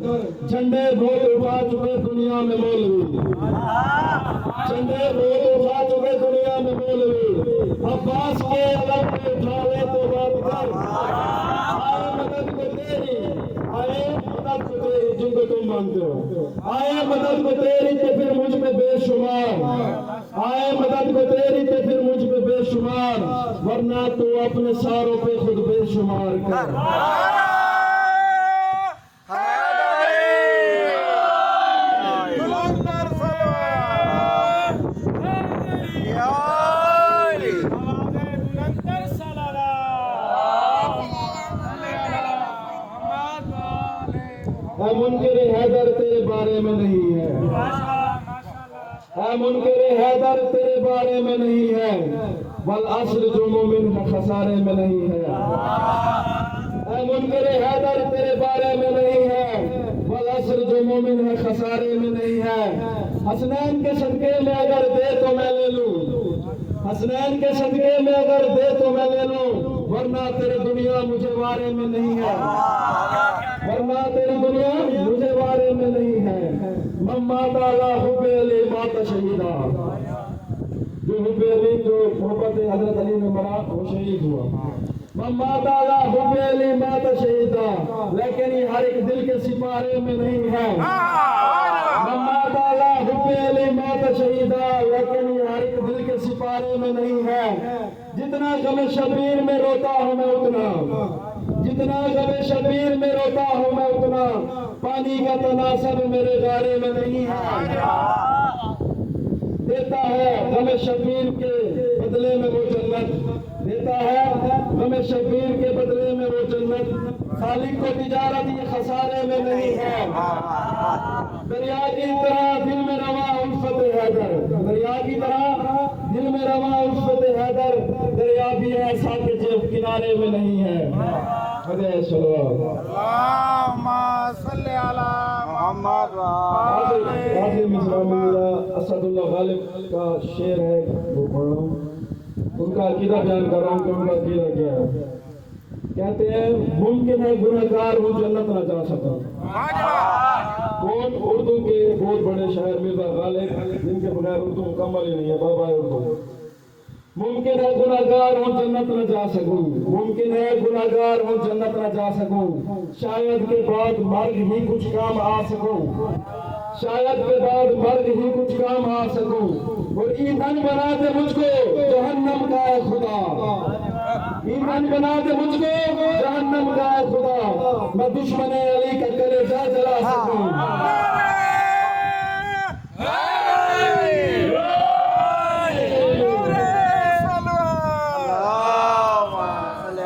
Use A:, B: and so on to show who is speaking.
A: جھنڈے بہت اٹھا چکے دنیا میں مولوی، جھنڈے بہت اٹھا چکے دنیا میں مولوی، عباس کے علم پہ اٹھا لے تو بات کر، آئے مدد کو تیری، آئے مدد کو تیری جن کو تم مانتے ہو، آئے مدد کو تیری تو پھر مجھ پہ بے شمار، آئے مدد کو تیری تو پھر مجھ پہ بے شمار، ورنہ تو اپنے ساروں پہ خود بے شمار کر۔ اے منکر حیدر تیرے بارے میں نہیں ہے، اے منکر حیدر تیرے بارے میں نہیں ہے، والعصر جو مومن ہے خسارے میں نہیں ہے، اے منکر حیدر تیرے بارے میں نہیں ہے، والعصر جو مومن ہے خسارے میں نہیں ہے۔ حسنین کے صدقے میں اگر دے تو میں لے لوں، حسنین کے صدقے میں اگر دے تو میں لے لوں، ورنہ تیری دنیا مجھے وارے میں نہیں ہے، ورنہ تیری دنیا مجھے وارے میں نہیں ہے۔ ممات اعلیٰ حب علی مات شہیدہ، جو حب علی جو محبت حضرت علی میں مرا وہ شہید ہوا۔ ممات اعلیٰ حب علی مات شہیدہ، لیکن یہ ہر ایک دل کے سپارے میں نہیں ہے۔ ممات اعلیٰ حب علی مات شہیدہ، لیکن یہ ہر ایک دل کے سپارے میں نہیں ہے۔ جتنا غم شبیر میں روتا ہوں میں اتنا، جتنا غم شبیر میں روتا ہوں میں اتنا، پانی کا تناسب میرے غارے میں نہیں ہے۔ دیتا ہے غم شبیر کے بدلے میں وہ جنت، دیتا ہے غم شبیر کے بدلے میں وہ جنت، خالق کو تجارت یہ خسارے میں نہیں ہے۔ دریا کی طرح دل میں رواں الفت حیدر، دریا کی طرح دل میں رواں الفت حیدر، دریا بھی ایسا کہ جب کنارے میں نہیں ہے۔
B: اللہم صلی علی محمد
A: آخر مصرع میں اسد اللہ غالب کا شعر ہے وہ پڑھ رہا ہوں، ان کا عقیدہ بیان کر رہا ہوں کہ ان کا عقیدہ کیا ہے۔ کہتے ہیں ممکن ہے گنہگار ہوں جنت نہ جا سکا۔ کون؟ اردو کے بہت بڑے شاعر مرزا غالب، جن کے بغیر اردو مکمل ہی نہیں ہے، بابا اردو۔ ممکن ہے گنہگار ہوں جنت نہ جا سکوں، ممکن ہے گنہگار ہوں جنت نہ جا سکوں، شاید کے بعد مرگ ہی کچھ کام آ سکوں، شاید کے بعد مرگ ہی کچھ کام آ سکوں، اور ایندھن بنا دے مجھ کو جہنم کا اے خدا، ایندھن بنا دے مجھ کو جہنم کا اے خدا، میں دشمن علی کا کلیجہ